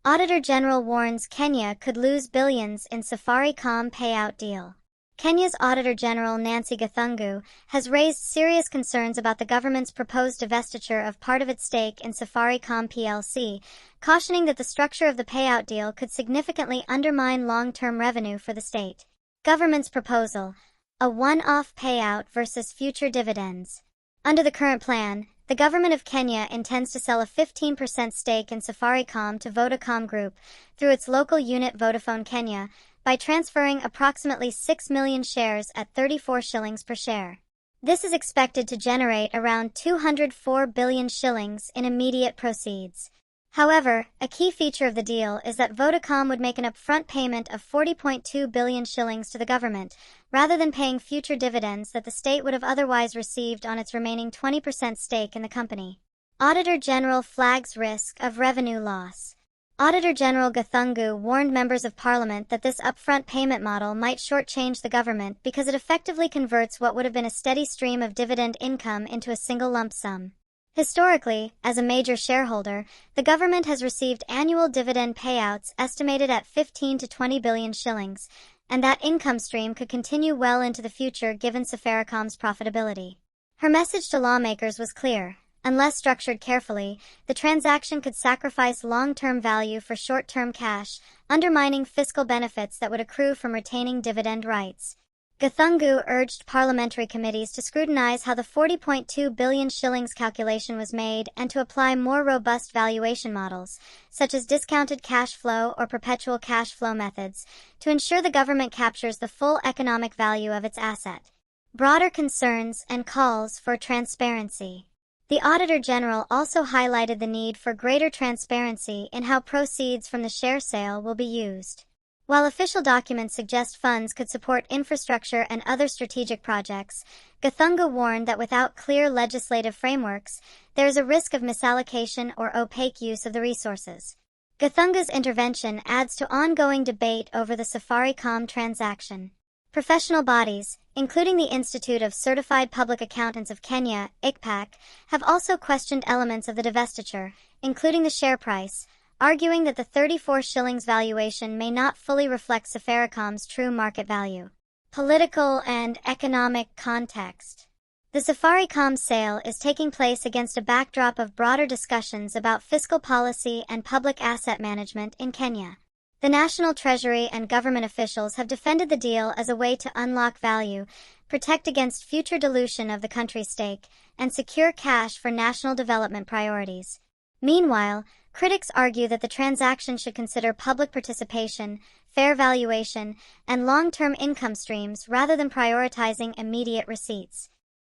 Auditor-General warns Kenya could lose billions in Safaricom payout deal. Kenya's Auditor-General Nancy Gathungu has raised serious concerns about the government's proposed divestiture of part of its stake in Safaricom plc, cautioning that the structure of the payout deal could significantly undermine long-term revenue for the state. Government's proposal: a one-off payout versus future dividends. Under the current plan, the government of Kenya intends to sell a 15% stake in Safaricom to Vodacom Group through its local unit Vodafone Kenya by transferring approximately 6 million shares at 34 shillings per share. This is expected to generate around 204 billion shillings in immediate proceeds. However, a key feature of the deal is that Vodacom would make an upfront payment of 40.2 billion shillings to the government, rather than paying future dividends that the state would have otherwise received on its remaining 20% stake in the company. Auditor-General flags risk of revenue loss. Auditor-General Gathungu warned members of parliament that this upfront payment model might shortchange the government because it effectively converts what would have been a steady stream of dividend income into a single lump sum. Historically, as a major shareholder, the government has received annual dividend payouts estimated at 15 to 20 billion shillings, and that income stream could continue well into the future given Safaricom's profitability. Her message to lawmakers was clear: unless structured carefully, the transaction could sacrifice long-term value for short-term cash, undermining fiscal benefits that would accrue from retaining dividend rights. Gathungu urged parliamentary committees to scrutinize how the 40.2 billion shillings calculation was made and to apply more robust valuation models, such as discounted cash flow or perpetual cash flow methods, to ensure the government captures the full economic value of its asset. Broader concerns and calls for transparency. The Auditor-General also highlighted the need for greater transparency in how proceeds from the share sale will be used. While official documents suggest funds could support infrastructure and other strategic projects, Gathungu warned that without clear legislative frameworks, there is a risk of misallocation or opaque use of the resources. Gathungu's intervention adds to ongoing debate over the Safaricom transaction. Professional bodies, including the Institute of Certified Public Accountants of Kenya, ICPAC, have also questioned elements of the divestiture, including the share price, arguing that the 34 shillings valuation may not fully reflect Safaricom's true market value. Political and economic context. The Safaricom sale is taking place against a backdrop of broader discussions about fiscal policy and public asset management in Kenya. The National Treasury and government officials have defended the deal as a way to unlock value, protect against future dilution of the country's stake, and secure cash for national development priorities. Meanwhile, critics argue that the transaction should consider public participation, fair valuation, and long-term income streams rather than prioritizing immediate receipts.